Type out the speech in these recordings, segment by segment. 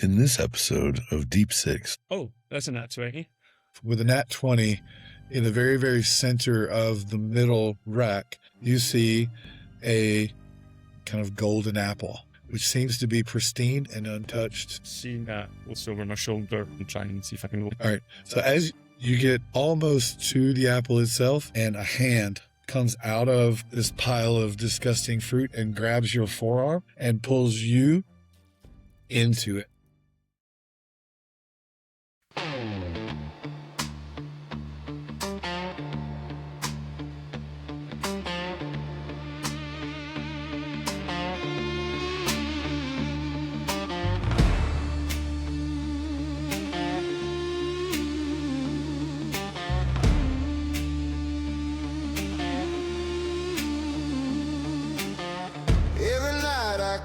In this episode of Deep Six. Oh, that's a nat 20. With a nat 20, in the very, very center of the middle rack, you see a kind of golden apple, which seems to be pristine and untouched. Seeing that, also over my shoulder and trying and see if I can look. All right. So as you get almost to the apple itself, and a hand comes out of this pile of disgusting fruit and grabs your forearm and pulls you into it.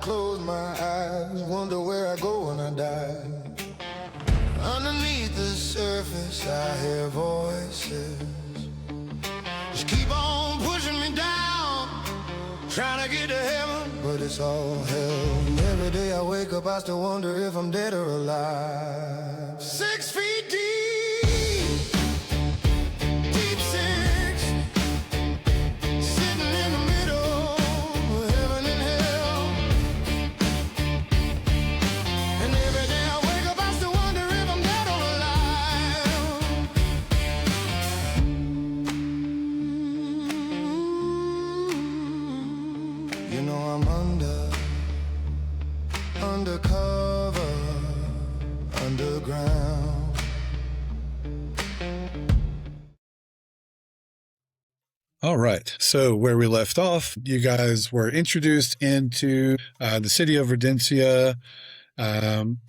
Close my eyes, wonder where I go when I die. Underneath the surface I hear voices, just keep on pushing me down, trying to get to heaven, but it's all hell. Every day I wake up I still wonder if I'm dead or alive. 6 feet deep. Underground. All right. So where we left off, you guys were introduced into the city of Redentia,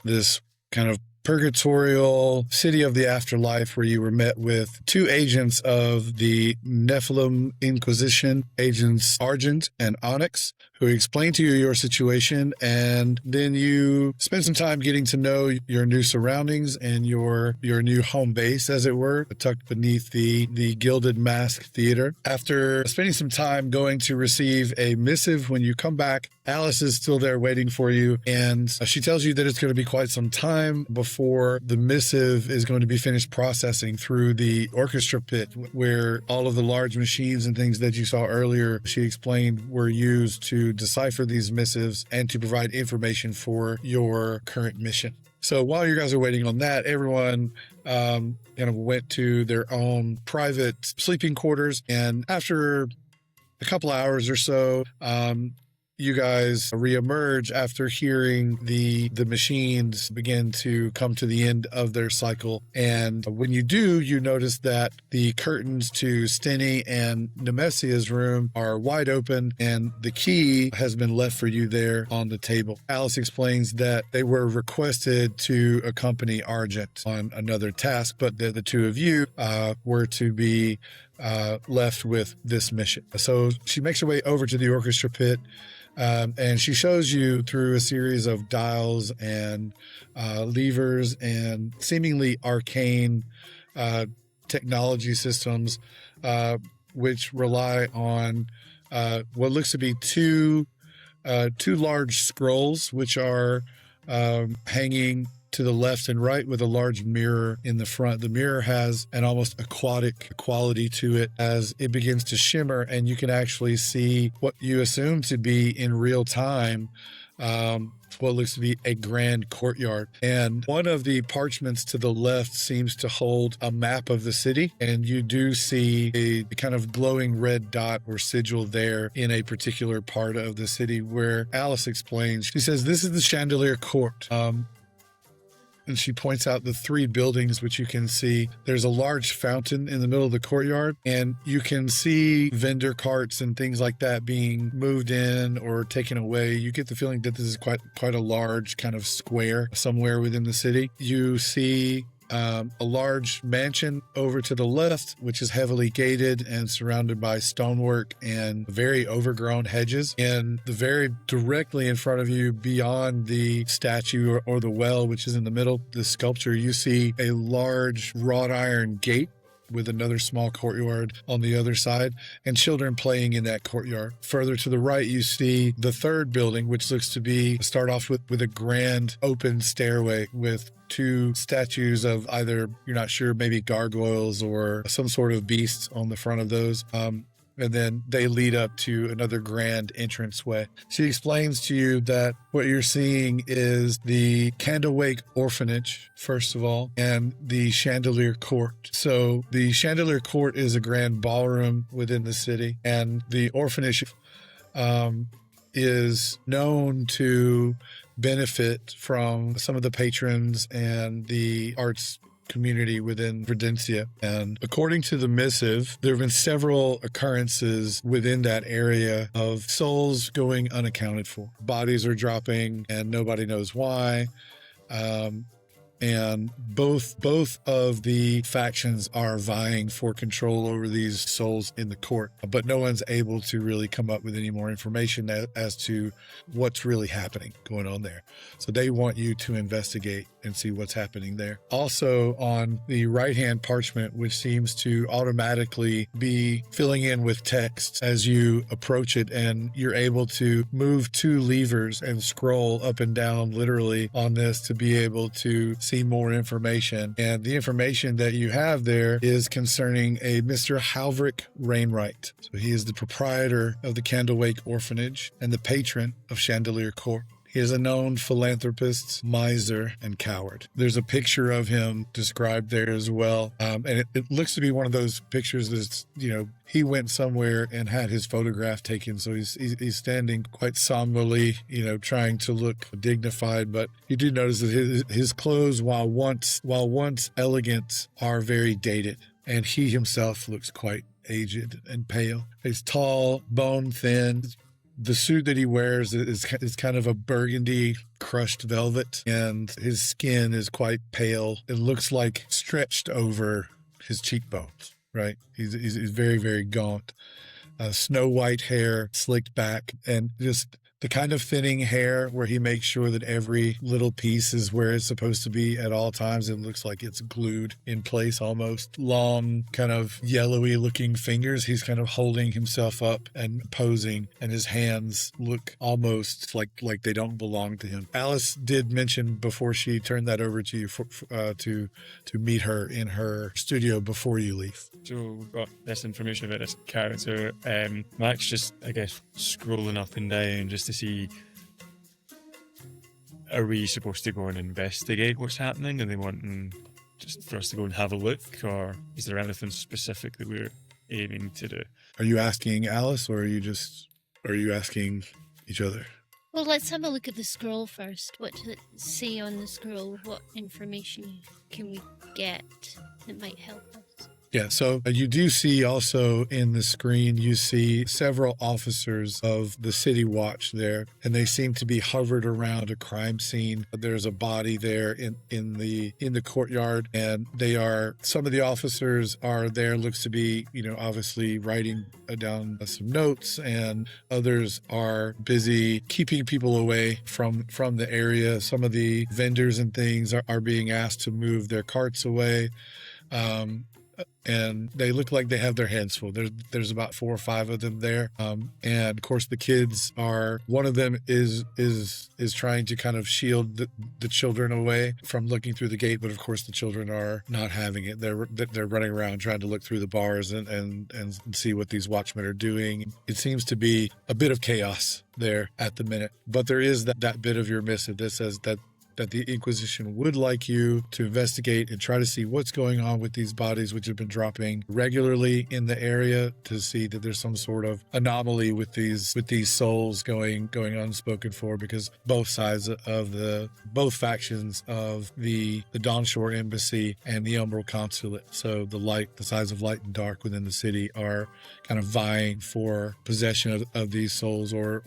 this kind of purgatorial city of the afterlife, where you were met with two agents of the Nephilim Inquisition, agents Argent and Onyx, who explained to you your situation, and then you spent some time getting to know your new surroundings and your new home base, as it were, tucked beneath the Gilded Mask Theater. After spending some time going to receive a missive, when you come back, Alice is still there waiting for you, and she tells you that it's going to be quite some time before the missive is going to be finished processing through the orchestra pit, where all of the large machines and things that you saw earlier, she explained, were used to decipher these missives and to provide information for your current mission. So while you guys are waiting on that, everyone kind of went to their own private sleeping quarters, and after a couple hours or so, you guys reemerge after hearing the machines begin to come to the end of their cycle. And when you do, you notice that the curtains to Stenny and Nemesia's room are wide open, and the key has been left for you there on the table. Alice explains that they were requested to accompany Argent on another task, but the two of you were to be left with this mission. So she makes her way over to the orchestra pit, and she shows you through a series of dials and levers and seemingly arcane technology systems, which rely on what looks to be two large scrolls, which are hanging to the left and right, with a large mirror in the front. The mirror has an almost aquatic quality to it as it begins to shimmer, and you can actually see what you assume to be in real time what looks to be a grand courtyard. And one of the parchments to the left seems to hold a map of the city, and you do see a kind of glowing red dot or sigil there in a particular part of the city, where Alice explains, she says, this is the Chandelier Court. And she points out the three buildings, which you can see. There's a large fountain in the middle of the courtyard, and you can see vendor carts and things like that being moved in or taken away. You get the feeling that this is quite a large kind of square somewhere within the city. You see a large mansion over to the left, which is heavily gated and surrounded by stonework and very overgrown hedges. And the very directly in front of you, beyond the statue or the well, which is in the middle, the sculpture, you see a large wrought iron gate with another small courtyard on the other side, and children playing in that courtyard. Further to the right, you see the third building, which looks to be start off with a grand open stairway with two statues of either, you're not sure, maybe gargoyles or some sort of beast on the front of those. And then they lead up to another grand entranceway. She explains to you that what you're seeing is the Candlewake Orphanage, first of all, and the Chandelier Court. So the Chandelier Court is a grand ballroom within the city, and the orphanage is known to benefit from some of the patrons and the arts community within Verdencia. And according to the missive, there have been several occurrences within that area of souls going unaccounted for. Bodies are dropping and nobody knows why. And both of the factions are vying for control over these souls in the court, but no one's able to really come up with any more information as to what's really happening going on there. So they want you to investigate and see what's happening there. Also, on the right-hand parchment, which seems to automatically be filling in with text as you approach it, and you're able to move two levers and scroll up and down literally on this to be able to see more information. And the information that you have there is concerning a Mr. Halverick Rainwright. So he is the proprietor of the Candlewake Orphanage and the patron of Chandelier Court. He is a known philanthropist, miser, and coward. There's a picture of him described there as well. And it looks to be one of those pictures that's, he went somewhere and had his photograph taken. So he's standing quite somberly, trying to look dignified. But you do notice that his clothes, while once elegant, are very dated. And he himself looks quite aged and pale. He's tall, bone thin. The suit that he wears is kind of a burgundy crushed velvet, and his skin is quite pale. It looks like stretched over his cheekbones, right? He's very, very gaunt. Snow white hair, slicked back, and just the kind of thinning hair where he makes sure that every little piece is where it's supposed to be at all times. It looks like it's glued in place almost. Long, kind of yellowy looking fingers. He's kind of holding himself up and posing, and his hands look almost like they don't belong to him. Alice did mention before she turned that over to you to meet her in her studio before you leave. So we've got this information about this character. Max just, I guess, scrolling up and down just to see, are we supposed to go and investigate what's happening? Are they wanting just for us to go and have a look? Or is there anything specific that we're aiming to do? Are you asking Alice, or are you asking each other? Well, let's have a look at the scroll first. What does it say on the scroll? What information can we get that might help us? Yeah, so you do see also in the screen, you see several officers of the City Watch there, and they seem to be hovered around a crime scene. There's a body there in the courtyard, and some of the officers are there, looks to be, obviously writing down some notes, and others are busy keeping people away from the area. Some of the vendors and things are being asked to move their carts away. And they look like they have their hands full. There's about 4 or 5 of them there. And of course the kids one of them is trying to kind of shield the children away from looking through the gate. But of course the children are not having it. They're running around trying to look through the bars and see what these watchmen are doing. It seems to be a bit of chaos there at the minute. But there is that bit of your missive that says that the Inquisition would like you to investigate and try to see what's going on with these bodies, which have been dropping regularly in the area, to see that there's some sort of anomaly with these souls going unspoken for, because both factions of the Dawnshore Embassy and the Umbral Consulate, so the sides of light and dark within the city, are kind of vying for possession of these souls or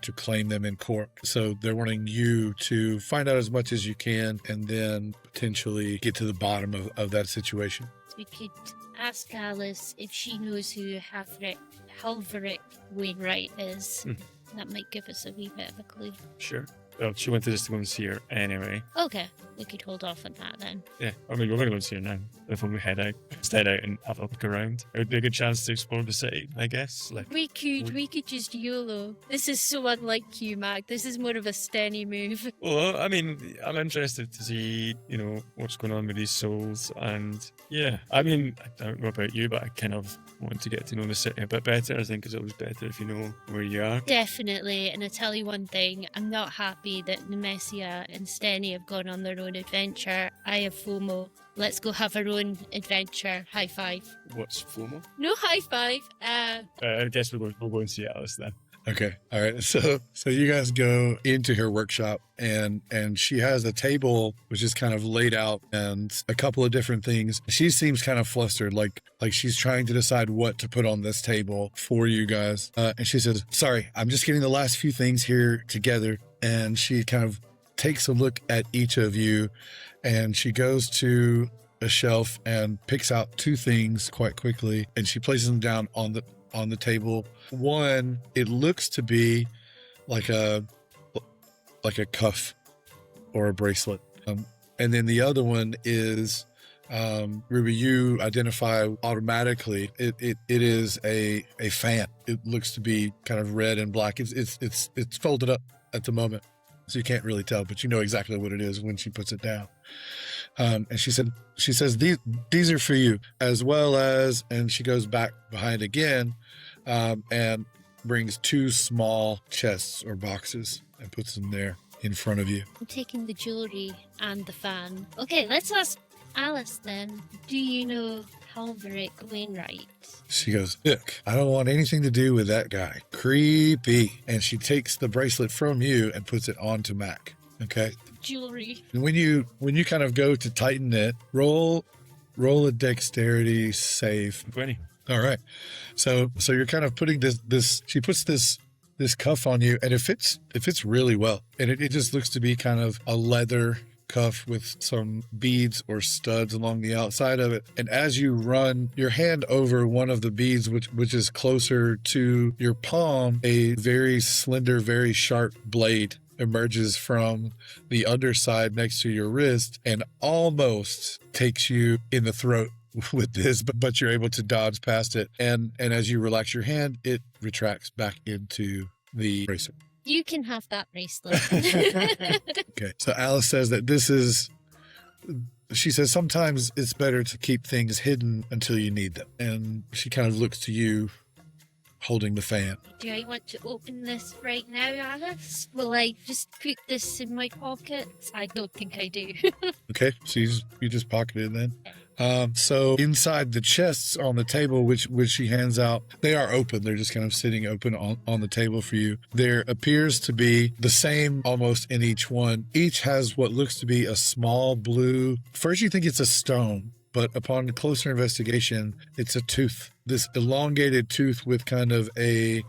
to claim them in court. So they're wanting you to find out as much as you can and then potentially get to the bottom of that situation. We could ask Alice if she knows who Halverick Wainwright is. That might give us a wee bit of a clue. Sure. Well, she wanted us to go and see her anyway. Okay. we could hold off on that then. Yeah, I mean, we're going to go and see her now. Before we head out, and have a look around. It would be a good chance to explore the city, I guess. Like, We could just YOLO. This is so unlike you, Mac. This is more of a Stenny move. well, I mean, I'm interested to see, what's going on with these souls. And yeah, I mean, I don't know about you, but I kind of want to get to know the city a bit better. I think it's always better if you know where you are. Definitely, and I tell you one thing, I'm not happy that Nemesia and Stenny have gone on their own adventure. I have FOMO. Let's go have our own adventure. High five. What's FOMO? No high five. I guess we'll go and see Alice then. Okay. All right. So you guys go into her workshop and she has a table which is kind of laid out and a couple of different things. She seems kind of flustered, like she's trying to decide what to put on this table for you guys. And she says, "Sorry, I'm just getting the last few things here together." And she kind of takes a look at each of you and she goes to a shelf and picks out two things quite quickly and she places them down on the table. One, it looks to be like a cuff or a bracelet. And then the other one is, Ruby, you identify automatically. It is a fan. It looks to be kind of red and black. It's folded up at the moment, so you can't really tell, but you know exactly what it is when she puts it down. And she says these are for you, as well as, and she goes back behind again, and brings two small chests or boxes and puts them there in front of you. I'm taking the jewelry and the fan. Okay, let's ask Alice then. Do you know Halverick Wainwright? She goes, "Look, I don't want anything to do with that guy. Creepy." And she takes the bracelet from you and puts it onto Mac. Okay. Jewelry. And when you kind of go to tighten it, roll a dexterity save. 20. All right. So you're kind of putting this. She puts this cuff on you, and it fits really well. And it just looks to be kind of a leather cuff with some beads or studs along the outside of it. And as you run your hand over one of the beads, which is closer to your palm, a very slender, very sharp blade emerges from the underside next to your wrist and almost takes you in the throat with this, but you're able to dodge past it. And as you relax your hand, it retracts back into the bracelet. You can have that bracelet. Okay. So Alice says that she says sometimes it's better to keep things hidden until you need them. And she kind of looks to you holding the fan. Do I want to open this right now, Alice? Will I just put this in my pocket? I don't think I do. Okay. So you just pocket it then. So inside the chests on the table, which she hands out, they are open. They're just kind of sitting open on the table for you. There appears to be the same almost in each one. Each has what looks to be a small blue. First you think it's a stone, but upon closer investigation, it's a tooth. This elongated tooth with kind of a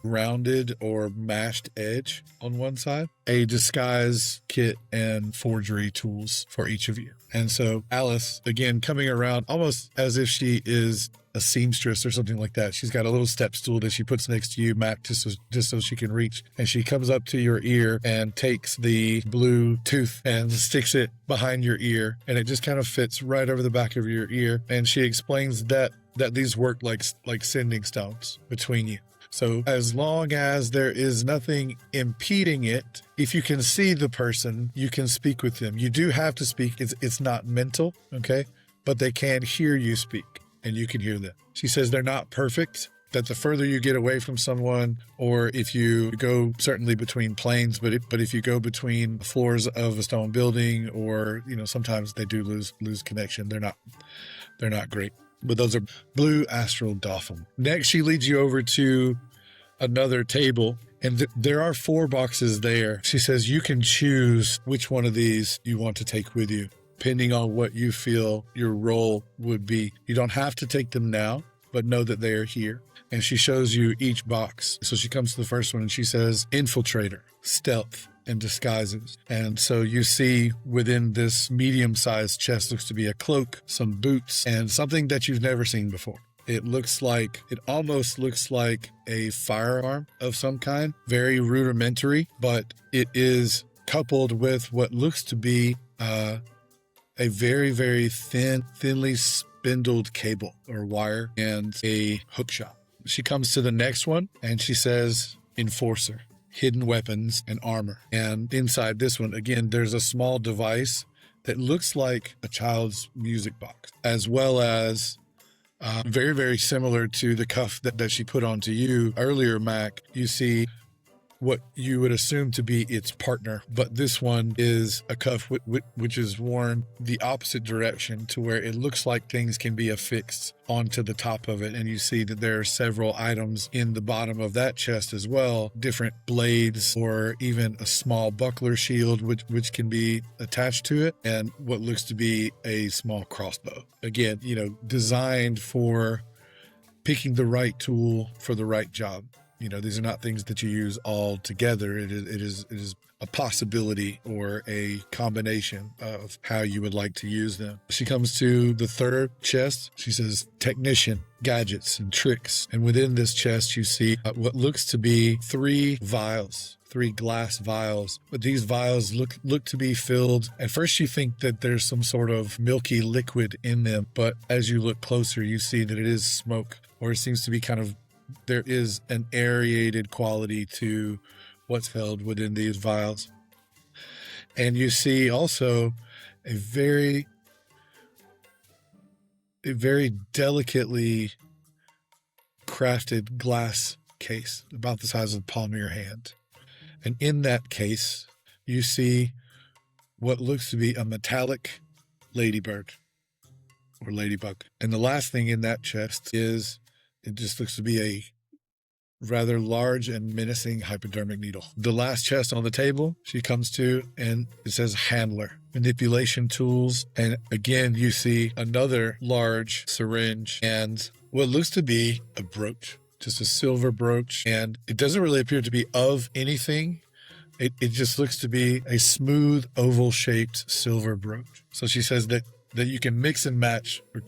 rounded or mashed edge on one side, a disguise kit, and forgery tools for each of you. And so Alice, again, coming around almost as if she is a seamstress or something like that. She's got a little step stool that she puts next to you, Mac, just so she can reach. And she comes up to your ear and takes the blue tooth and sticks it behind your ear. And it just kind of fits right over the back of your ear. And she explains that these work like sending stones between you. So as long as there is nothing impeding it, if you can see the person, you can speak with them. You do have to speak. It's not mental, okay? But they can hear you speak, and you can hear them. She says they're not perfect, that the further you get away from someone, or if you go certainly between planes, but if you go between floors of a stone building, or, sometimes they do lose connection. They're not great. But those are blue astral dolphin. Next, she leads you over to another table, and there are 4 boxes there. She says you can choose which one of these you want to take with you, depending on what you feel your role would be. You don't have to take them now, but know that they are here. And she shows you each box. So she comes to the first one and she says, infiltrator, stealth, and disguises. And so you see within this medium-sized chest looks to be a cloak, some boots, and something that you've never seen before. It almost looks like a firearm of some kind, very rudimentary, but it is coupled with what looks to be a very, very thinly spindled cable or wire and a hook shot. She comes to the next one and she says, Enforcer, hidden weapons and armor. And inside this one, again, there's a small device that looks like a child's music box, as well as very, very similar to the cuff that she put onto you earlier, Mac. You see what you would assume to be its partner, but this one is a cuff which is worn the opposite direction to where it looks like things can be affixed onto the top of it. And you see that there are several items in the bottom of that chest as well, different blades or even a small buckler shield which can be attached to it, and what looks to be a small crossbow. Again, designed for picking the right tool for the right job. These are not things that you use all together. It is a possibility or a combination of how you would like to use them. She comes to the third chest. She says, Technician, gadgets and tricks. And within this chest, you see what looks to be 3 vials. 3 glass vials, but these vials look to be filled. At first you think that there's some sort of milky liquid in them, but as you look closer, you see that it is smoke, or it seems to be there is an aerated quality to what's held within these vials. And you see also a very delicately crafted glass case about the size of the palm of your hand. And in that case, you see what looks to be a metallic ladybird or ladybug. And the last thing in that chest is, it just looks to be a rather large and menacing hypodermic needle. The last chest on the table she comes to, and it says Handler, manipulation tools. And again, you see another large syringe and what looks to be a brooch, just a silver brooch. And it doesn't really appear to be of anything. It just looks to be a smooth oval shaped silver brooch. So she says that you can mix and match or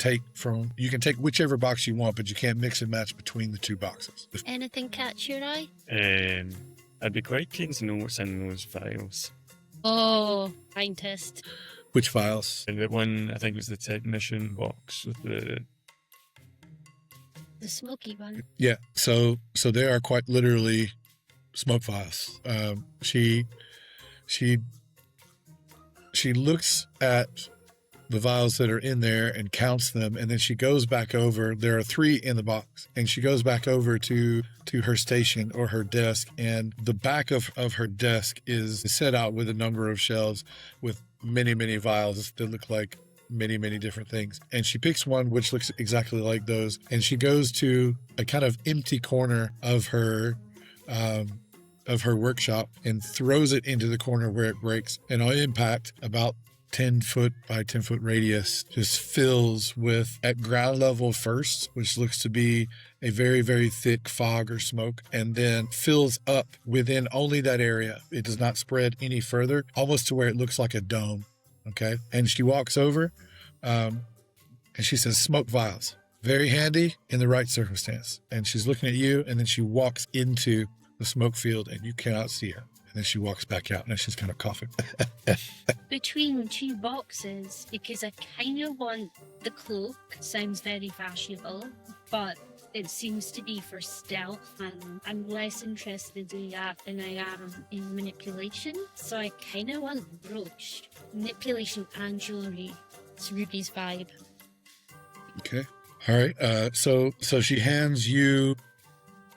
you can take whichever box you want, but you can't mix and match between the 2 boxes. Anything catch your eye? I'd be quite keen to know what's in those vials. Oh, mind test. Which vials? And the one, I think, was the technician box with the smoky one. Yeah, so they are quite literally smoke vials. She looks at the vials that are in there and counts them, and then she goes back over. There are 3 in the box, and she goes back over to her station or her desk, and the back of her desk is set out with a number of shelves with many, many vials that look like many, many different things. And she picks one which looks exactly like those, and she goes to a kind of empty corner of her workshop and throws it into the corner where it breaks, and on impact, about 10 foot by 10 foot radius just fills with, at ground level first, which looks to be a very, very thick fog or smoke, and then fills up within only that area. It does not spread any further, almost to where it looks like a dome. Okay. And she walks over and she says, Smoke vials, very handy in the right circumstance. And she's looking at you, and then she walks into the smoke field and you cannot see her. And then she walks back out and she's kind of coughing. Between 2 boxes, because I kind of want the cloak. Sounds very fashionable, but it seems to be for stealth, and I'm less interested in that than I am in manipulation. So I kind of want the brooch. Manipulation and jewelry. It's Ruby's vibe. Okay. All right. So she hands you.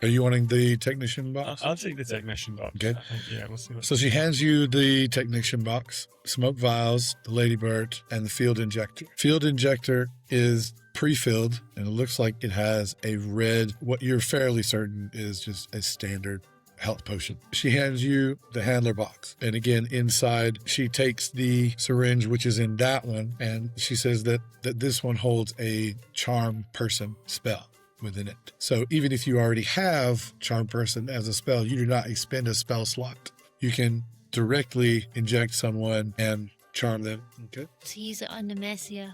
Are you wanting the technician box? I'll take the technician box. Okay. Yeah, we'll see. So she hands you the technician box, smoke vials, the ladybird, and the field injector. Field injector is pre-filled, and it looks like it has a red, what you're fairly certain is just a standard health potion. She hands you the handler box. And again, inside, she takes the syringe, which is in that one, and she says that this one holds a charm person spell within it. So even if you already have Charm Person as a spell, you do not expend a spell slot. You can directly inject someone and charm them. Okay. To use it on Nemesia.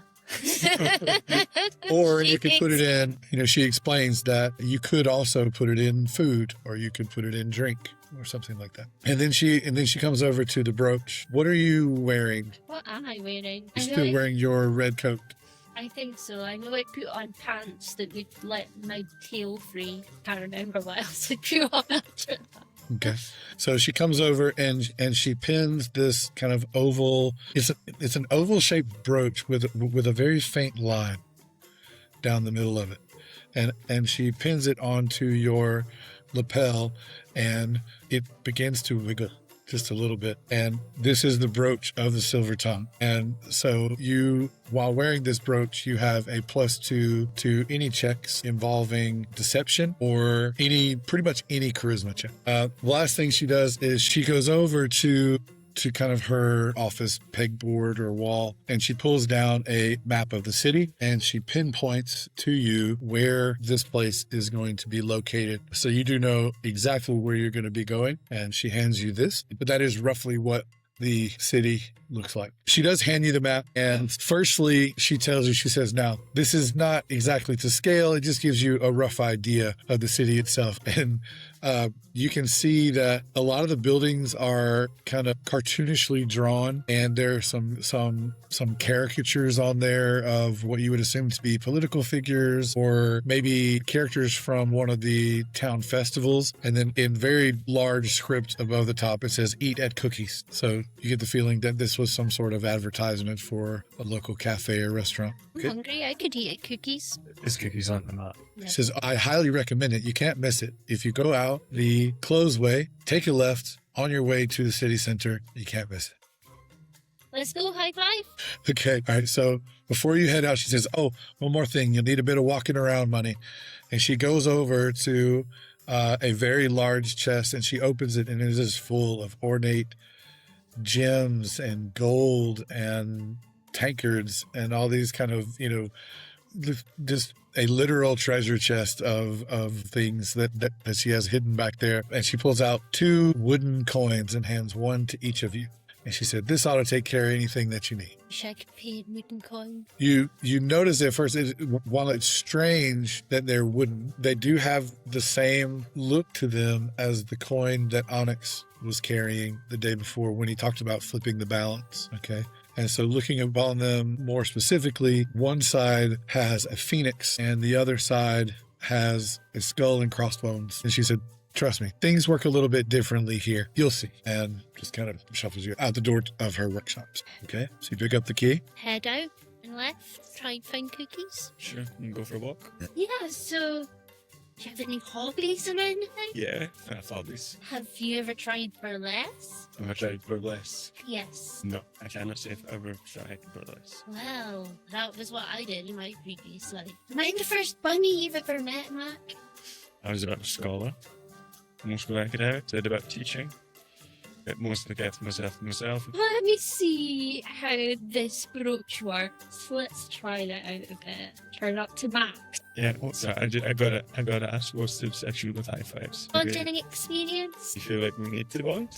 Or you could put it in, she explains that you could also put it in food, or you could put it in drink. or something like that. And then she comes over to the brooch. What are you wearing? What am I wearing? You're still wearing your red coat. I think so. I know I put on pants that would let my tail free. Can't remember what else I put on after that. Okay. So she comes over and she pins this kind of oval. It's an oval shaped brooch with a very faint line down the middle of it. And she pins it onto your lapel and it begins to wiggle just a little bit. And this is the brooch of the Silver Tongue. And so you, while wearing this brooch, you have a +2 to any checks involving deception or pretty much any charisma check. The last thing she does is she goes over to kind of her office pegboard or wall, and she pulls down a map of the city and she pinpoints to you where this place is going to be located. So you do know exactly where you're going to be going, and she hands you this, but that is roughly what the city looks like. She does hand you the map, and firstly, she tells you, she says, now, this is not exactly to scale. It just gives you a rough idea of the city itself. And you can see that a lot of the buildings are kind of cartoonishly drawn, and there are some caricatures on there of what you would assume to be political figures or maybe characters from one of the town festivals. And then in very large script above the top, it says "Eat at Cookies." So you get the feeling that this was some sort of advertisement for a local cafe or restaurant. I'm hungry. I could eat cookies. There's cookies on the map. It says, I highly recommend it. You can't miss it. If you go out the closed way, take a left on your way to the city center, you can't miss it. Let's go high five. Okay. All right. So before you head out, she says, oh, one more thing. You'll need a bit of walking around money. And she goes over to a very large chest and she opens it, and it is just full of ornate gems and gold and tankards and all these kind of, just a literal treasure chest of things that she has hidden back there. And she pulls out 2 wooden coins and hands one to each of you. And she said, this ought to take care of anything that you need. Wish I could pay in wooden coin. You notice at first, while it's strange that they're wooden, they do have the same look to them as the coin that Onyx was carrying the day before when he talked about flipping the balance. Okay. And so looking upon them more specifically, one side has a phoenix and the other side has a skull and crossbones. And she said, trust me, things work a little bit differently here. You'll see. And just kind of shuffles you out the door of her workshops. Okay. So you pick up the key. Head out and left. Try and find cookies. Sure, and go for a walk. Yeah, so do you have any hobbies or anything? Yeah, I have hobbies. Have you ever tried burlesque? Have I tried burlesque? Yes. No, I cannot say I've ever tried burlesque. Well, that was what I did in my previous life. Am I the first bunny you've ever met, Mac? I was a bit of a scholar. Most of what I could out, did about teaching. But mostly kept myself. Let me see how this brooch works. Let's try that out a bit. Turn up to max. Yeah, what's that? I got it. I suppose to set you with high fives. Bonding experience? You feel like we need to bond?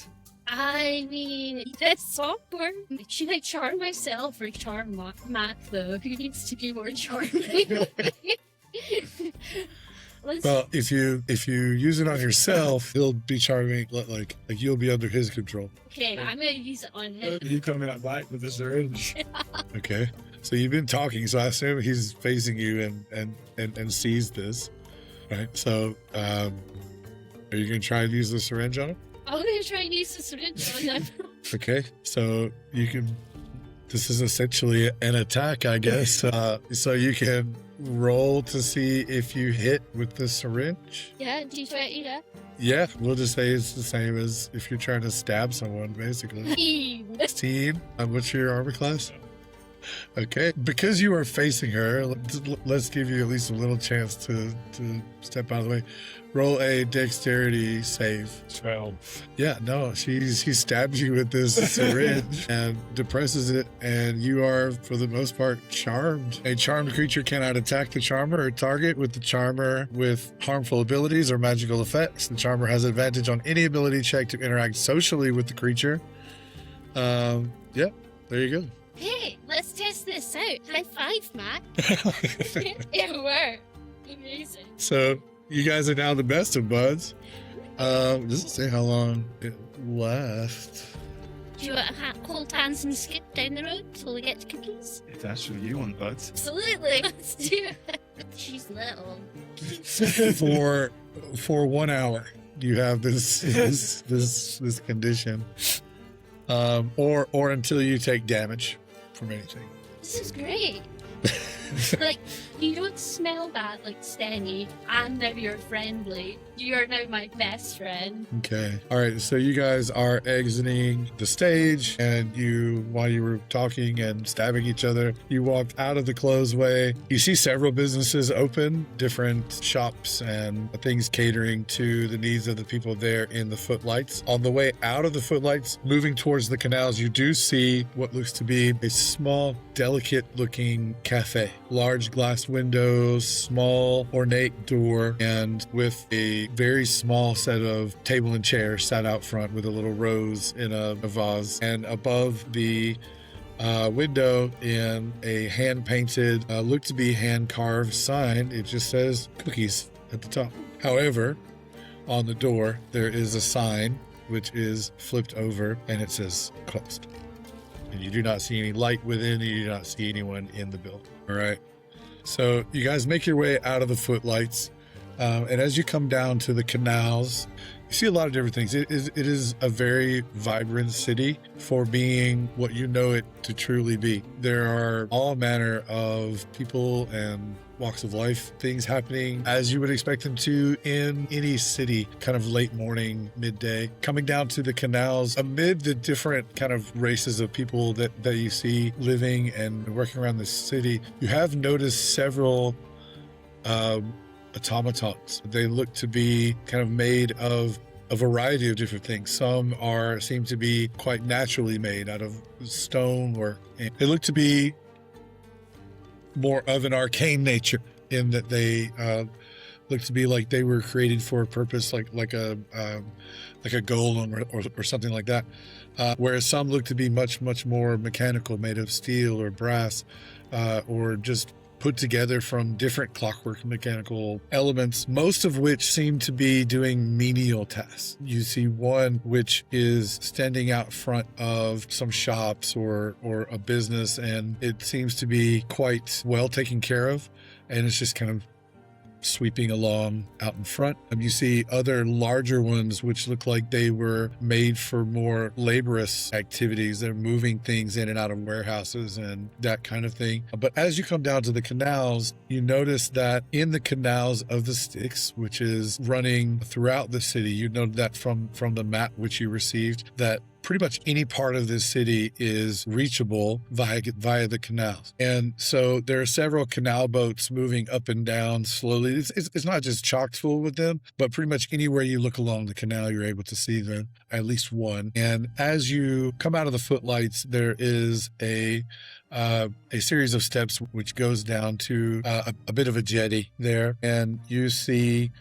I mean, that's awkward. Should I charm myself or charm Mac, though? Who needs to be more charming? Well, if you use it on yourself, he'll be charming. Like you'll be under his control. Okay, I'm gonna use it on him. You coming up back with the syringe? Okay. So you've been talking, so I assume he's facing you and sees this, right? So, are you gonna try and use the syringe on him? I'm gonna try and use the syringe on him. Okay. So you can. This is essentially an attack, I guess. So you can roll to see if you hit with the syringe. Yeah, do you try to eat it? Yeah, we'll just say it's the same as if you're trying to stab someone, basically. 16. What's your armor class? Okay. Because you are facing her, let's give you at least a little chance to step out of the way. Roll a dexterity save. 12. Yeah, no, he stabs you with this syringe and depresses it, and you are, for the most part, charmed. A charmed creature cannot attack the charmer or target with the charmer with harmful abilities or magical effects. The charmer has advantage on any ability check to interact socially with the creature. Yeah, there you go. Hey, let's test this out. High five, Mac. It worked. Amazing. So you guys are now the best of buds. Doesn't say how long it lasts. Do you want to hold hands and skip down the road till we get to cookies? If that's what you want, bud. Absolutely. Let's do it. She's little. For 1 hour, you have this condition, or until you take damage from anything. This is great. Like, you don't smell bad like Stenny. I'm now you're friendly. You're now my best friend. Okay. All right. So you guys are exiting the stage, and while you were talking and stabbing each other, you walked out of the closeway. You see several businesses open, different shops and things catering to the needs of the people there in the footlights. On the way out of the footlights, moving towards the canals, you do see what looks to be a small, delicate-looking cafe. Large glass windows, small, ornate door, and with a very small set of table and chairs sat out front with a little rose in a vase. And above the window, in a hand-painted, look to be hand-carved sign, it just says cookies at the top. However, on the door, there is a sign which is flipped over, and it says closed. And you do not see any light within, and you do not see anyone in the building. All right. So you guys make your way out of the footlights. And as you come down to the canals, you see a lot of different things. It is a very vibrant city for being what you know it to truly be. There are all manner of people and walks of life, things happening as you would expect them to in any city, kind of late morning, midday. Coming down to the canals, amid the different kind of races of people that you see living and working around the city, you have noticed several automatons. They look to be kind of made of a variety of different things. Some seem to be quite naturally made out of stonework. They look to be more of an arcane nature in that they look to be like they were created for a purpose, like a golem or something like that. Whereas some look to be much more mechanical, made of steel or brass, or just put together from different clockwork mechanical elements, most of which seem to be doing menial tasks. You see one which is standing out front of some shops or a business, and it seems to be quite well taken care of, and it's just kind of sweeping along out in front. You see other larger ones which look like they were made for more laborious activities. They're moving things in and out of warehouses and that kind of thing. But as you come down to the canals, you notice that in the canals of the Styx, which is running throughout the city, you know that from the map which you received, that pretty much any part of this city is reachable via the canals. And so there are several canal boats moving up and down slowly. It's not just chock full with them, but pretty much anywhere you look along the canal, you're able to see them, at least one. And as you come out of the footlights, there is a series of steps which goes down to a bit of a jetty there. And you see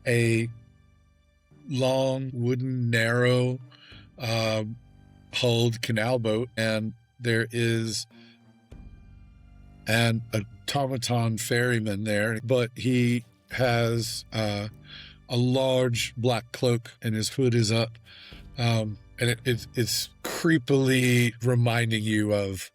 a long, wooden, narrow hulled canal boat, and there is an automaton ferryman there, but he has a large black cloak and his hood is up, and it's creepily reminding you of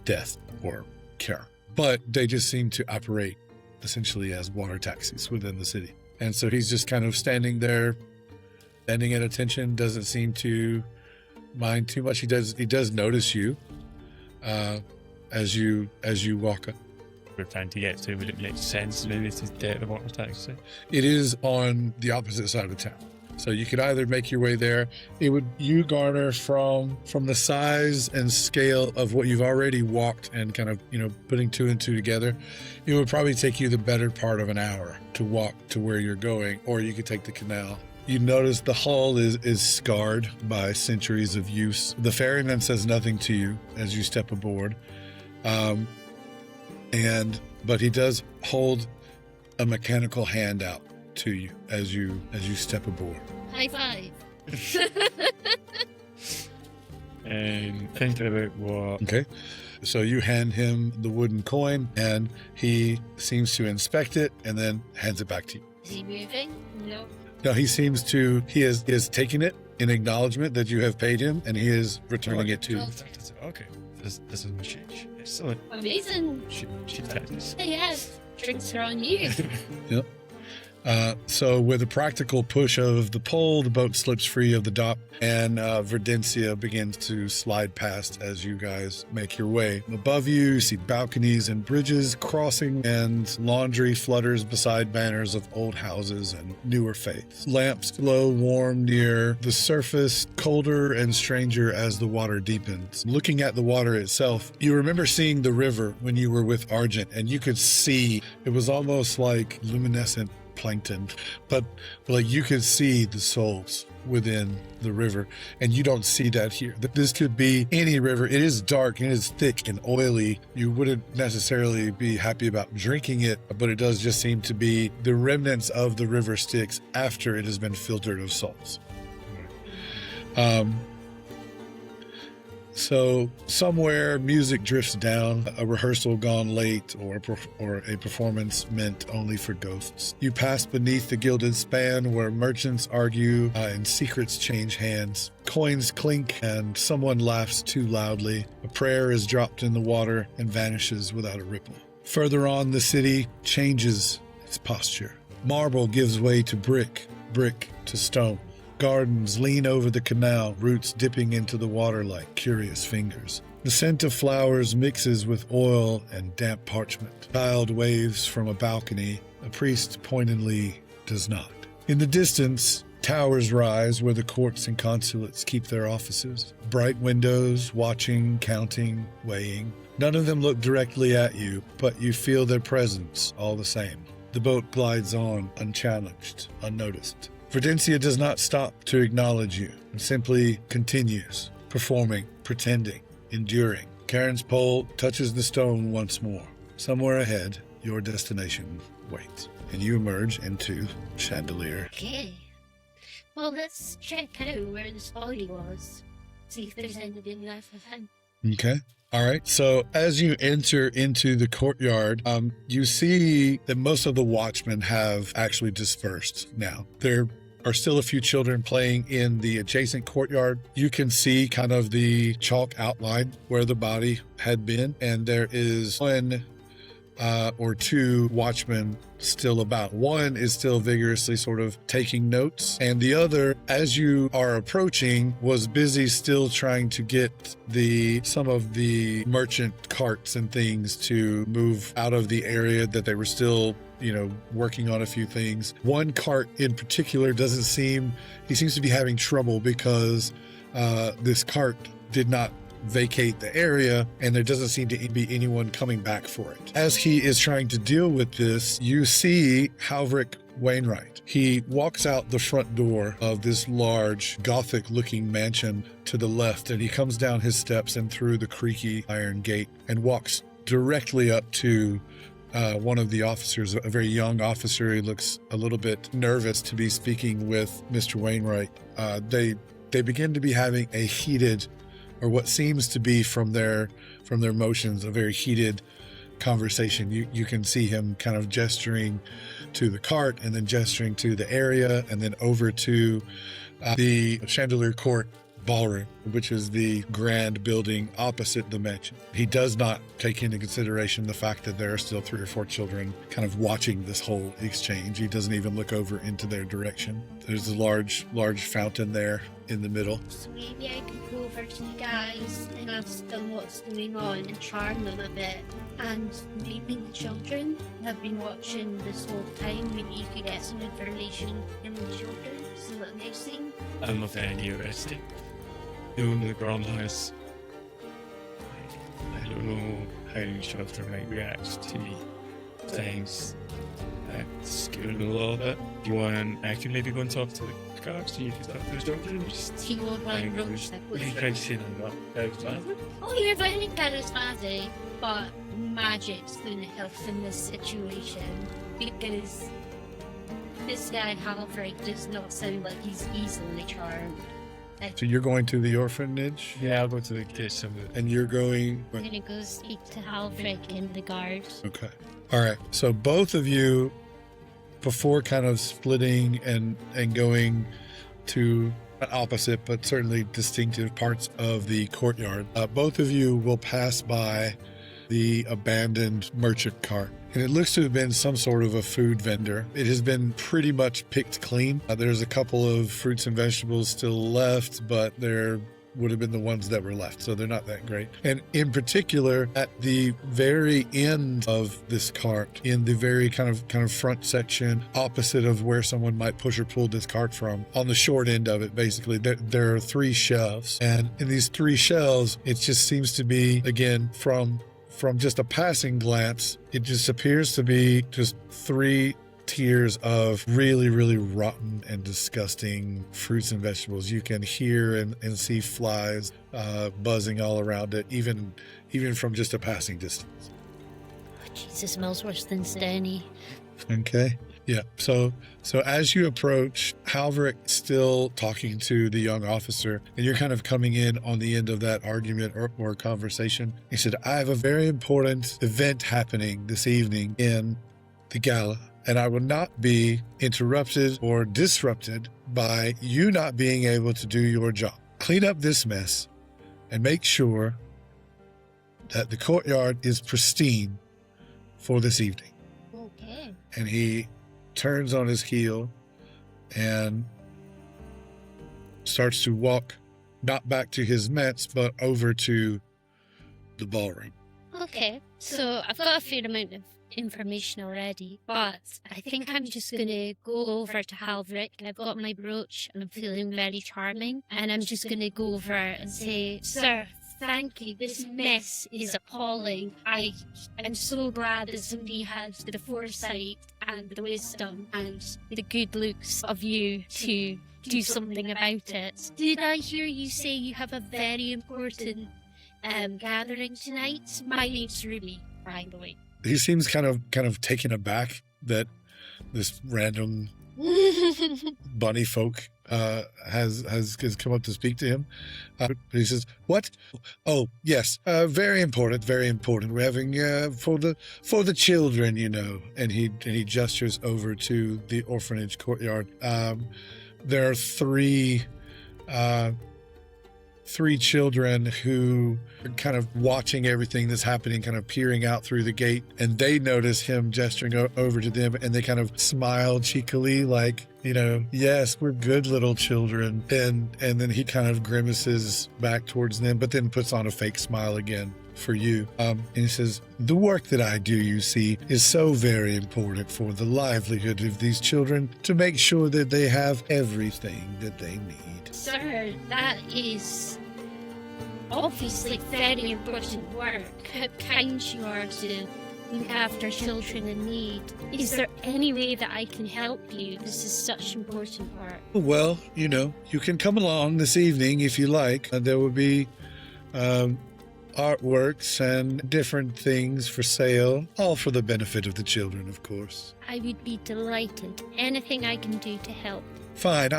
death or care. But they just seem to operate essentially as water taxis within the city. And so he's just kind of standing there, standing at attention, doesn't seem to mind too much. He does notice you as you walk up. We're trying to get to, would it make sense maybe to get the water taxi? It is on the opposite side of town. So you could either make your way there. You garner from the size and scale of what you've already walked and kind of, putting two and two together, it would probably take you the better part of an hour to walk to where you're going, or you could take the canal. You notice the hull is scarred by centuries of use. The ferryman says nothing to you as you step aboard, but he does hold a mechanical hand out to you as you step aboard. High five. And thinking about what... Okay. So you hand him the wooden coin, and he seems to inspect it and then hands it back to you. Is he moving? No. No, he seems to, he is taking it in acknowledgement that you have paid him, and he is returning it to you. Okay. This is my change. Excellent. Amazing. She taxes. Yes, drinks are on you. Yep. So with a practical push of the pole, the boat slips free of the dock, and Verdencia begins to slide past as you guys make your way. Above you see balconies and bridges crossing, and laundry flutters beside banners of old houses and newer faiths. Lamps glow warm near the surface, colder and stranger as the water deepens. Looking at the water itself, you remember seeing the river when you were with Argent, and you could see it was almost like luminescent plankton, but like you could see the souls within the river, and you don't see that here. This could be any river. It is dark and it is thick and oily. You wouldn't necessarily be happy about drinking it, but it does just seem to be the remnants of the river Styx after it has been filtered of salts. So somewhere music drifts down, a rehearsal gone late, or a performance meant only for ghosts. You pass beneath the gilded span where merchants argue and secrets change hands. Coins clink and someone laughs too loudly. A prayer is dropped in the water and vanishes without a ripple. Further on, the city changes its posture. Marble gives way to brick, brick to stone. Gardens lean over the canal, roots dipping into the water like curious fingers. The scent of flowers mixes with oil and damp parchment. Child waves from a balcony. A priest pointedly does not. In the distance, towers rise where the courts and consulates keep their offices. Bright windows, watching, counting, weighing. None of them look directly at you, but you feel their presence all the same. The boat glides on, unchallenged, unnoticed. Verdencia does not stop to acknowledge you and simply continues, performing, pretending, enduring. Karen's pole touches the stone once more. Somewhere ahead, your destination waits, and you emerge into Chandelier. Okay. Well, let's check out where this body was. See if there's anything left of him. Okay. All right. So as you enter into the courtyard, you see that most of the watchmen have actually dispersed now. There are still a few children playing in the adjacent courtyard. You can see kind of the chalk outline where the body had been, and there is one or two watchmen still about. One is still vigorously sort of taking notes, and the other, as you are approaching, was busy still trying to get some of the merchant carts and things to move out of the area that they were still working on a few things. One cart in particular he seems to be having trouble because this cart did not vacate the area, and there doesn't seem to be anyone coming back for it. As he is trying to deal with this, you see Halverick Wainwright. He walks out the front door of this large Gothic-looking mansion to the left, and he comes down his steps and through the creaky iron gate and walks directly up to one of the officers, a very young officer. He looks a little bit nervous to be speaking with Mr. Wainwright. They begin to be having a heated, or what seems to be from their motions, a very heated conversation. You can see him kind of gesturing to the cart and then gesturing to the area and then over to the Chandelier Court Ballroom, which is the grand building opposite the mansion. He does not take into consideration the fact that there are still 3 or 4 children kind of watching this whole exchange. He doesn't even look over into their direction. There's a large fountain there in the middle. So maybe I could go over to you guys and ask them what's going on and charm them a bit. And maybe the children have been watching this whole time. Maybe you could get some information in the children, see what they've seen. I'm not any arresting. Doing the ground house. I don't know how Shelter might react to things at school a little bit. Do you want, I can maybe go and talk to the guards, you can talk to the children. He won't run roads. You try to say that about Oh, you're very charismatic, but magic's going to help in this situation because this guy Halfrey does not sound like he's easily charmed. So you're going to the orphanage? Yeah, I'll go to the kids. And you're going... I'm going to go speak to Halfrey and the guards. Okay. All right. So both of you before kind of splitting and going to not opposite, but certainly distinctive parts of the courtyard, both of you will pass by the abandoned merchant cart. And it looks to have been some sort of a food vendor. It has been pretty much picked clean. There's a couple of fruits and vegetables still left, but they're would have been the ones that were left, so they're not that great. And in particular, at the very end of this cart, in the very kind of front section, opposite of where someone might push or pull this cart from, on the short end of it, basically, there are 3 shelves. And in these 3 shelves, it just seems to be, again, from just a passing glance, it just appears to be just 3 tiers of really, really rotten and disgusting fruits and vegetables. You can hear and see flies buzzing all around it, even from just a passing distance. Oh, Jesus, smells worse than Stanny. Okay. Yeah. So as you approach, Halverick still talking to the young officer, and you're kind of coming in on the end of that argument or conversation. He said, I have a very important event happening this evening in the gala, and I will not be interrupted or disrupted by you not being able to do your job. Clean up this mess and make sure that the courtyard is pristine for this evening. Okay. And he turns on his heel and starts to walk not back to his mess, but over to the ballroom. Okay. So I've got a fair amount of information already, but I think I'm just going to go over to Halverick. I've got my brooch and I'm feeling very charming, and I'm just going to go over and say, Sir, thank you. This mess is appalling. I am so glad that somebody has the foresight and the wisdom and the good looks of you to do something about it. Did I hear you say you have a very important gathering tonight? My name's Ruby, by the way. He seems kind of taken aback that this random bunny folk has come up to speak to him. He says, "What? Oh, yes, very important, very important. We're having for the children, you know." And he gestures over to the orphanage courtyard. There are three children who are kind of watching everything that's happening, kind of peering out through the gate, and they notice him gesturing over to them, and they kind of smile cheekily like, you know, yes, we're good little children. And then he kind of grimaces back towards them, but then puts on a fake smile again for you. And he says, the work that I do, you see, is so very important for the livelihood of these children, to make sure that they have everything that they need. Sir, that is obviously very important work. How kind you are to look after children in need. Is there any way that I can help you? This is such important work. Well, you know, you can come along this evening if you like. There will be artworks and different things for sale, all for the benefit of the children, of course. I would be delighted. Anything I can do to help. Fine,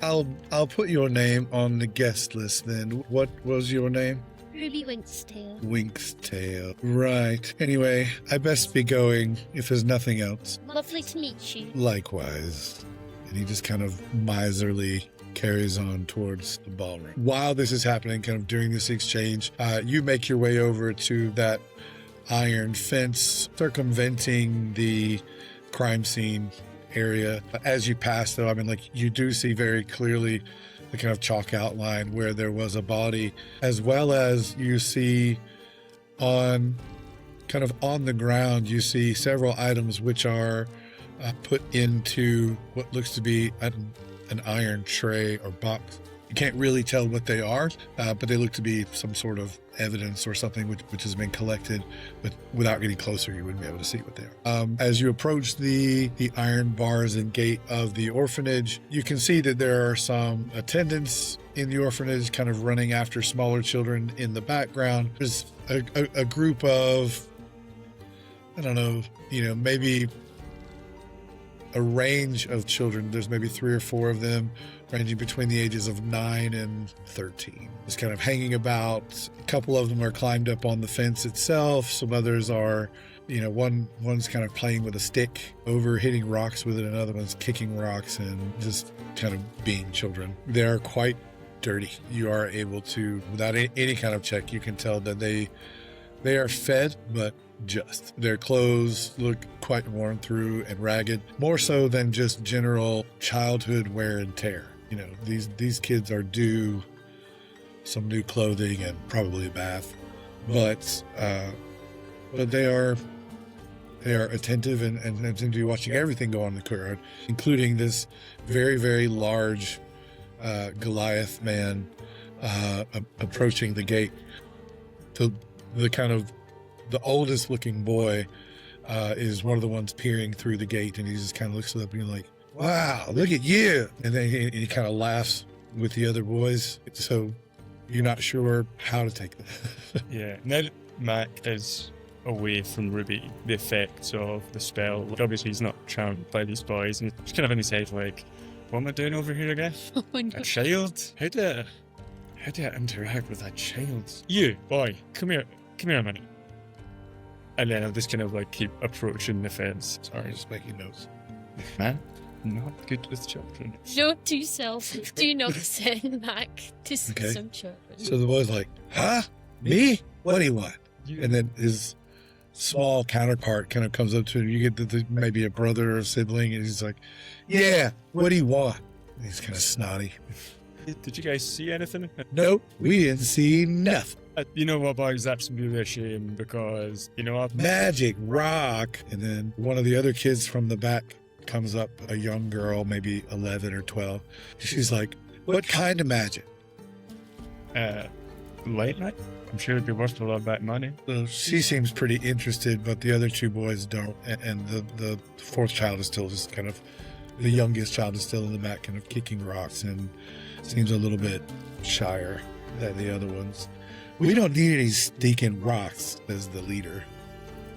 I'll put your name on the guest list then. What was your name? Ruby Winkstail. Winkstail. Right. Anyway, I best be going if there's nothing else. Lovely to meet you. Likewise. And he just kind of miserly carries on towards the ballroom. While this is happening, kind of during this exchange, you make your way over to that iron fence circumventing the crime scene area. As you pass, though, I mean, like, you do see very clearly the kind of chalk outline where there was a body, as well as you see on the ground, you see several items which are put into what looks to be an iron tray or box. You can't really tell what they are, but they look to be some sort of evidence or something which has been collected, but without getting closer, you wouldn't be able to see what they are. As you approach the iron bars and gate of the orphanage, you can see that there are some attendants in the orphanage kind of running after smaller children in the background. There's a group of, I don't know, you know, maybe a range of children. There's maybe 3 or 4 of them, ranging between the ages of 9 and 13. Just kind of hanging about. A couple of them are climbed up on the fence itself. Some others are one's kind of playing with a stick over hitting rocks with it, another one's kicking rocks and just kind of being children. They are quite dirty. You are able to, without any kind of check, you can tell that they are fed, but just. Their clothes look quite worn through and ragged, more so than just general childhood wear and tear. These kids are due some new clothing and probably a bath, but they are attentive and seem to be watching everything go on in the courtyard, including this very, very large Goliath man approaching the gate. The oldest looking boy is one of the ones peering through the gate, and he just kind of looks up and he's like, "Wow, look at you!" And then he kind of laughs with the other boys. So you're not sure how to take that. Yeah. Now that Mac is away from Ruby, the effects of the spell, obviously he's not charmed by these boys, and he's kind of in his head like, what am I doing over here again? Oh my A God. child? How do I interact with a child? You, boy, come here a minute. And then I'll just kind of like keep approaching the fence. Sorry, just making notes. Man, not good with children. Note to self, do not send Mac to see Okay. some children. So the boy's like, "Huh? Me? What do you want?" And then his small counterpart kind of comes up to him. You get maybe a brother or a sibling, and he's like, "Yeah, what do you want?" And he's kind of snotty. Did you guys see anything? Nope, we didn't see nothing. You know what, boys? That's really a shame because, Magic, rock. And then one of the other kids from the back comes up, a young girl, maybe 11 or 12. She's like, "What kind of magic?" Light night? I'm sure it'd be worth a lot of that money. So she seems pretty interested, but the other two boys don't. And the fourth child is still just kind of, the youngest child is still in the back kind of kicking rocks and seems a little bit shyer than the other ones. "We don't need any stinking rocks," says the leader.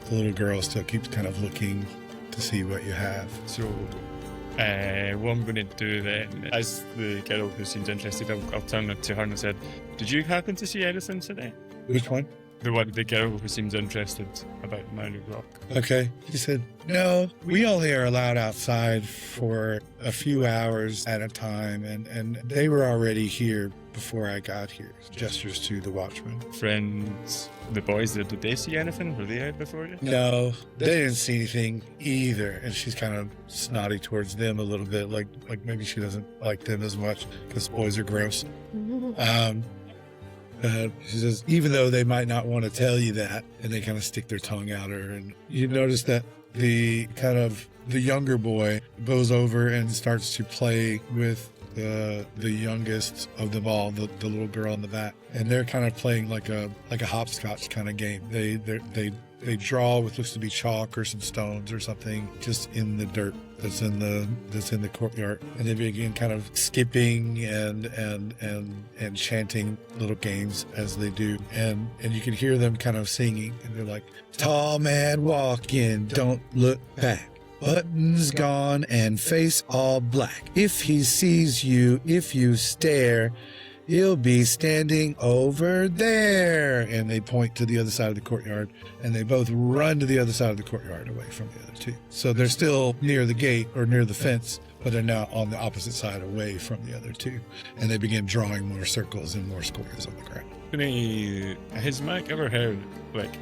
The little girl still keeps kind of looking to see what you have. So, what I'm going to do then, as the girl who seems interested, I'll turn to her and said, "Did you happen to see anything today?" Which one? The girl who seems interested about Manu Rock. Okay. He said, "No, we only are allowed outside for a few hours at a time, and they were already here before I got here." Gestures to the watchman. Friends, the boys, did they see anything? Were they out before you? No, they didn't see anything either. And she's kind of snotty towards them a little bit, like maybe she doesn't like them as much because boys are gross. She says, even though they might not want to tell you that, and they kind of stick their tongue out at her. And you notice that the younger boy goes over and starts to play with the youngest of them all, the little girl in the back, and they're kind of playing like a hopscotch kind of game. They draw with looks to be chalk or some stones or something just in the dirt that's in the courtyard, and they begin kind of skipping and chanting little games as they do, and you can hear them kind of singing, and they're like, "Tall man walking, don't look back. Buttons gone and face all black. If he sees you, if you stare, he'll be standing over there." And they point to the other side of the courtyard, and they both run to the other side of the courtyard away from the other two. So they're still near the gate or near the fence, but they're now on the opposite side away from the other two. And they begin drawing more circles and more squares on the ground. Has Mac ever heard like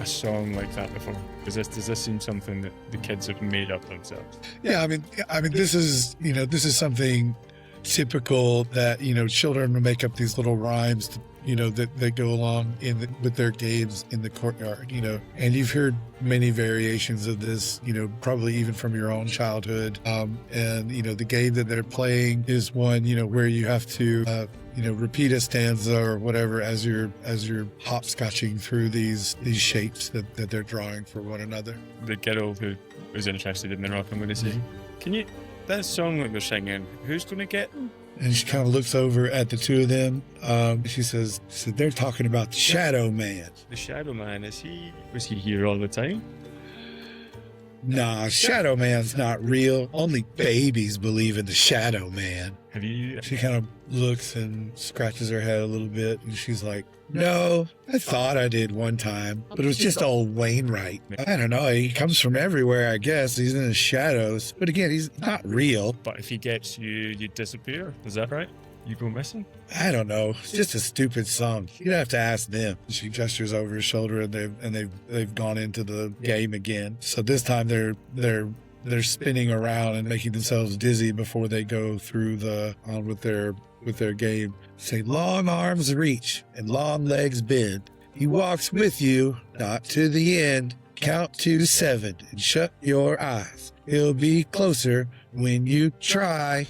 a song like that before? Does this seem something that the kids have made up themselves? Yeah, I mean, this is something typical that, children will make up these little rhymes, that go along with their games in the courtyard, and you've heard many variations of this, probably even from your own childhood. And, the game that they're playing is one, where you have to, repeat a stanza or whatever as you're hopscotching through these shapes that they're drawing for one another. The girl who was interested in the rock, I'm going to say, can you, that song that they're singing, who's going to get? And she kind of looks over at the two of them. She says, "They're talking about the Shadow Man." The Shadow Man, was he here all the time? Nah, Shadow Man's not real. Only babies believe in the Shadow Man. Have you? She kind of looks and scratches her head a little bit, and she's like, no, I thought I did one time, but it was just old Wainwright. I don't know, he comes from everywhere, I guess. He's in the shadows. But again, he's not real. But if he gets you, you disappear. Is that right? You go missing? I don't know. It's just a stupid song. You'd have to ask them. She gestures over his shoulder, and they've gone into the game again. So this time they're spinning around and making themselves dizzy before they go through on with their game. Say, long arms reach and long legs bend. He walks with you, not to the end. Count to 7 and shut your eyes. He'll be closer when you try.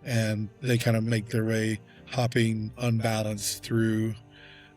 And they kind of make their way, hopping unbalanced through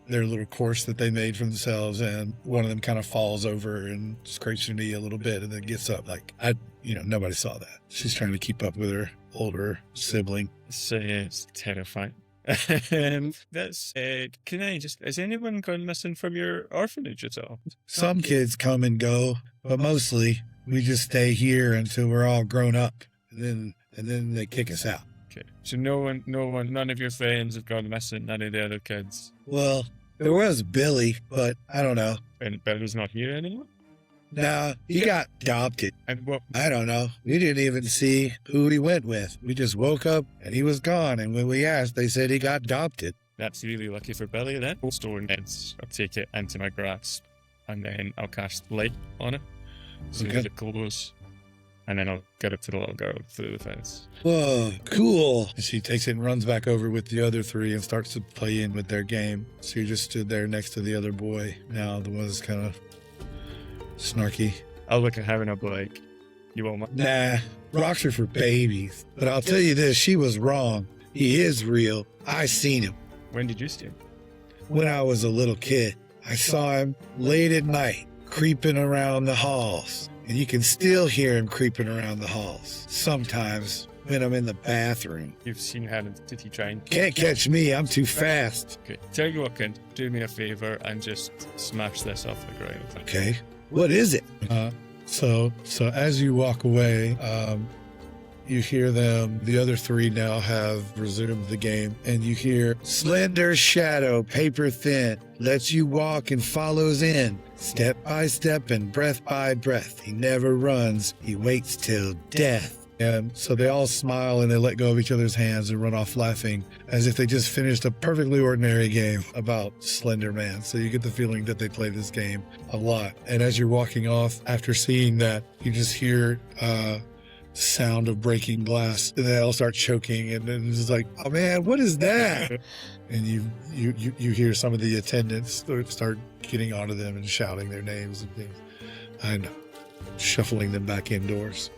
their little course that they made for themselves, and one of them kind of falls over and scrapes her knee a little bit and then gets up like, nobody saw that. She's trying to keep up with her older sibling. So yeah, it's terrifying. That's can I just, has anyone gone missing from your orphanage at all? Some kids come and go, but mostly we just stay here until we're all grown up, and then they kick us out. Okay. So none of your friends have gone missing, none of the other kids? Well, there was Billy, but I don't know. And Billy's not here anymore? Nah, he got adopted. And what? I don't know. We didn't even see who he went with. We just woke up and he was gone. And when we asked, they said he got adopted. That's really lucky for Billy then. Stone heads. I'll take it into my grasp, and then I'll cast light on it. So Okay. it glows. And then I'll get it to the little girl through the fence. Whoa, cool. And she takes it and runs back over with the other three and starts to play in with their game. So you just stood there next to the other boy. Now the one that's kind of snarky. I'll look at her and I'll be like, you want my... Nah, rocks are for babies. But I'll tell you this, she was wrong. He is real. I seen him. When did you see him? When I was a little kid, I saw him late at night, creeping around the halls. And you can still hear him creeping around the halls. Sometimes when I'm in the bathroom. You've seen him. Did he try and... Can't catch me, I'm too fast. Okay, tell you what, Kent, do me a favor and just smash this off the ground. Okay, what is it? So as you walk away, you hear them, the other three now have resumed the game, and you hear, slender shadow, paper thin, lets you walk and follows in, step by step and breath by breath. He never runs, he waits till death. And so they all smile and they let go of each other's hands and run off laughing as if they just finished a perfectly ordinary game about Slender Man. So you get the feeling that they play this game a lot. And as you're walking off, after seeing that, you just hear sound of breaking glass, and they all start choking, and then it's like, oh man, what is that? And you hear some of the attendants start getting onto them and shouting their names and things, and shuffling them back indoors.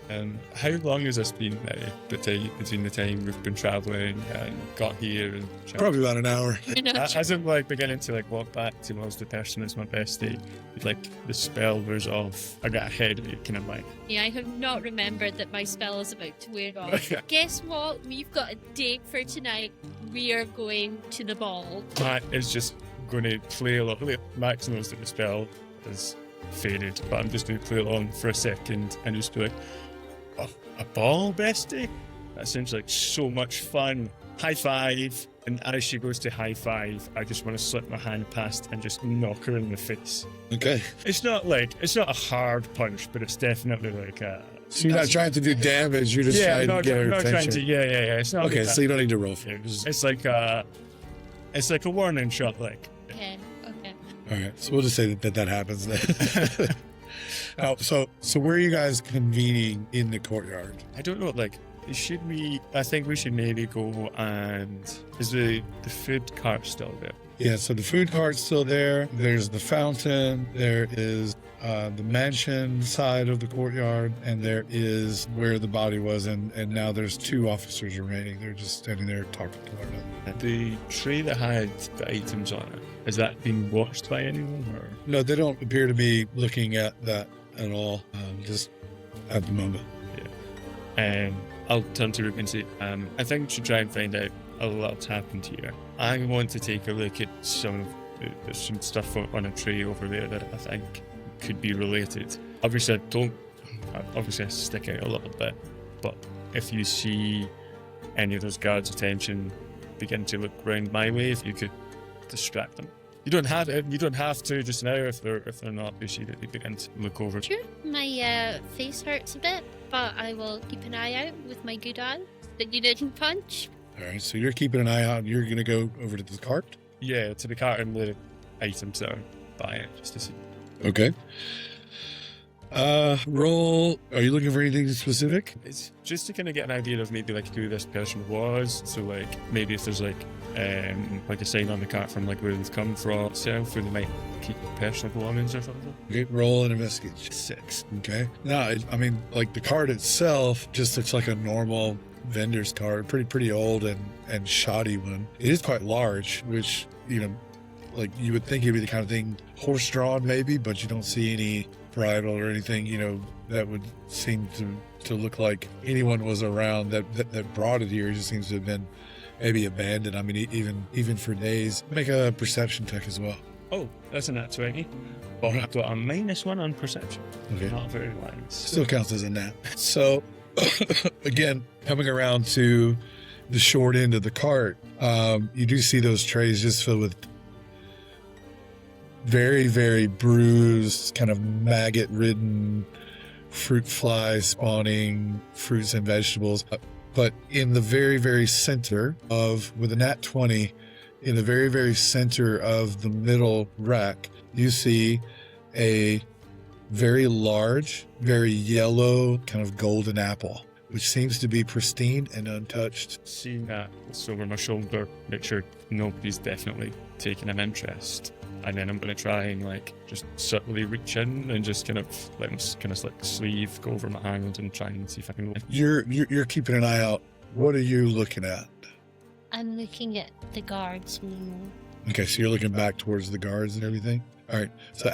How long has this been now, between the time we've been traveling and got here? And Probably about an hour. As I'm like beginning to like walk back towards the person who's my bestie, like the spell wears off, I got a headache and I'm like, Yeah, I have not remembered that my spell is about to wear off. Guess what? We've got a date for tonight. We are going to the ball. Matt is just going to play along. Max knows that the spell is faded, but I'm just going to play along for a second and just be like, oh, a ball, bestie? That sounds like so much fun. High five. And as she goes to high five, I just want to slip my hand past and just knock her in the face. Okay. It's not a hard punch, but it's definitely like a... So you're not trying to do damage, you're just trying to get her attention. Yeah. It's not Okay, like so you don't need to roll for it. It's like a warning shot, like. Okay. All right, so we'll just say that happens then. So where are you guys convening in the courtyard? I don't know, like, I think we should maybe go and... Is the food cart still there? Yeah, so the food cart's still there. There's the fountain. There is the mansion side of the courtyard. And there is where the body was. And now there's 2 officers remaining. They're just standing there talking to one another. The tray that had the items on it, has that been watched by anyone? Or? No, they don't appear to be looking at that at all, just at the moment. Yeah. I'll turn to Ruben and say, I think we should try and find out what's happened here. I want to take a look at there's some stuff on a tray over there that I think could be related. Obviously, I stick out a little bit, but if you see any of those guards' attention begin to look round my way, if you could distract them. You don't have to just now if they're not. You see that they begin to look over. Sure, my face hurts a bit, but I will keep an eye out with my good eye that you didn't punch. All right, so you're keeping an eye out. You're going to go over to the cart? Yeah, to the cart and the items that are by it, just to see. Okay. Roll. Are you looking for anything specific? It's just to kind of get an idea of maybe like who this person was. So like maybe if there's like a sign on the cart from like where they've come from itself, where they might keep personal belongings or something. Okay, roll an investigation. 6. Okay. No, I mean, like the cart itself just looks like a normal vendor's cart, pretty old and shoddy one. It is quite large, which, you know, like you would think it'd be the kind of thing horse-drawn maybe, but you don't see any bridle or anything, you know, that would seem to look like anyone was around that brought it here. It just seems to have been maybe abandoned. I mean, even for days. Make a perception check as well. Oh, that's a nat 20. But I've got a -1 on perception. Okay. Not very wise. Still counts as a nat. So, again, coming around to the short end of the cart, you do see those trays just filled with very, very bruised, kind of maggot-ridden, fruit fly spawning fruits and vegetables. But in the very, very center with a nat 20, in the very, very center of the middle rack, you see a very large, very yellow, kind of golden apple, which seems to be pristine and untouched. Seeing that, it's over my shoulder, make sure nobody's definitely taking an interest. And then I'm going to try and like just subtly reach in and just kind of let him kind of like sleeve go over my hand and try and see if I can. You're keeping an eye out. What are you looking at? I'm looking at the guards. Okay, so you're looking back towards the guards and everything. All right. So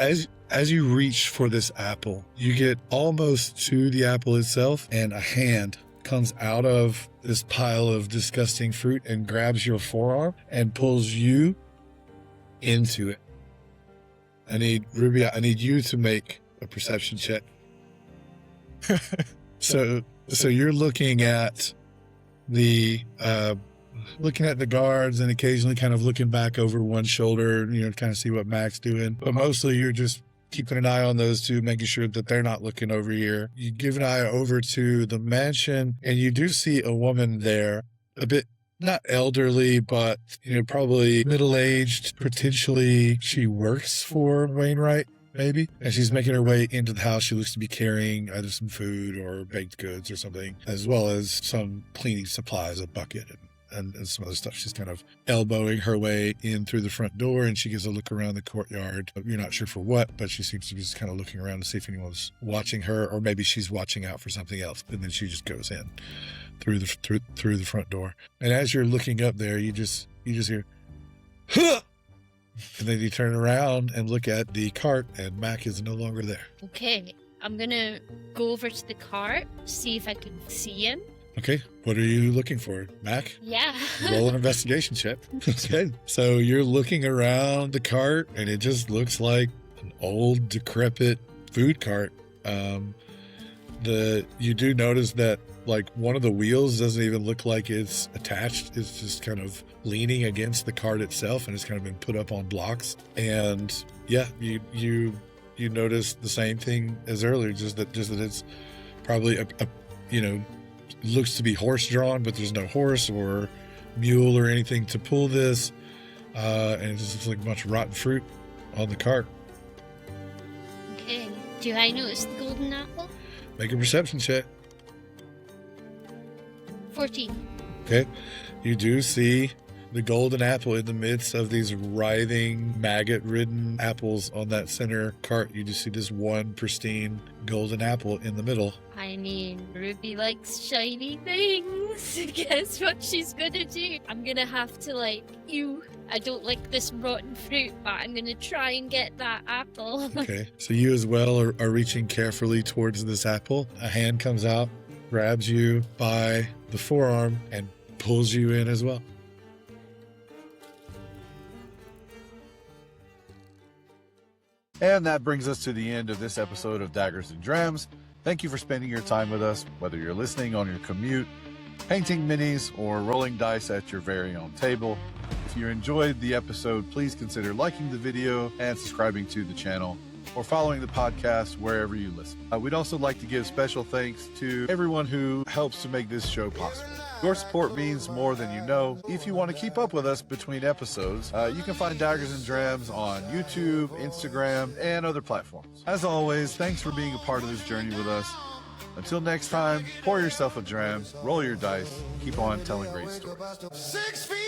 as you reach for this apple, you get almost to the apple itself, and a hand comes out of this pile of disgusting fruit and grabs your forearm and pulls you into it. Ruby, I need you to make a perception check. So you're looking at the guards and occasionally kind of looking back over one shoulder, you know, to kind of see what Mac's doing. But mostly you're just keeping an eye on those two, making sure that they're not looking over here. You give an eye over to the mansion, and you do see a woman there, a bit not elderly, but, you know, probably middle-aged. Potentially she works for Wainwright, maybe. And she's making her way into the house. She looks to be carrying either some food or baked goods or something, as well as some cleaning supplies, a bucket and some other stuff. She's kind of elbowing her way in through the front door, and she gives a look around the courtyard. You're not sure for what, but she seems to be just kind of looking around to see if anyone's watching her, or maybe she's watching out for something else. And then she just goes in through the front door. And as you're looking up there, you just hear, huh! And then you turn around and look at the cart, and Mac is no longer there. Okay, I'm gonna go over to the cart, see if I can see him. Okay, what are you looking for, Mac? Yeah. Roll an investigation check. Okay, so you're looking around the cart, and it just looks like an old, decrepit food cart. You do notice that like one of the wheels doesn't even look like it's attached. It's just kind of leaning against the cart itself, and it's kind of been put up on blocks. And yeah, you notice the same thing as earlier, just that it's probably a looks to be horse drawn, but there's no horse or mule or anything to pull this. And it just looks like a bunch of rotten fruit on the cart. Okay. Do I notice the golden apple? Make a perception check. 14. Okay. You do see the golden apple in the midst of these writhing, maggot-ridden apples on that center cart. You just see this one pristine golden apple in the middle. I mean, Ruby likes shiny things. Guess what she's gonna do? I'm gonna have to I don't like this rotten fruit, but I'm gonna try and get that apple. Okay. So you as well are reaching carefully towards this apple. A hand comes out, grabs you by the forearm, and pulls you in as well. And that brings us to the end of this episode of Daggers and Drams. Thank you for spending your time with us, whether you're listening on your commute, painting minis, or rolling dice at your very own table. If you enjoyed the episode, please consider liking the video and subscribing to the channel, or following the podcast wherever you listen. We'd also like to give special thanks to everyone who helps to make this show possible. Your support means more than you know. If you want to keep up with us between episodes, you can find Daggers and Drams on YouTube, Instagram, and other platforms. As always, thanks for being a part of this journey with us. Until next time, pour yourself a dram, roll your dice, keep on telling great stories. 6 feet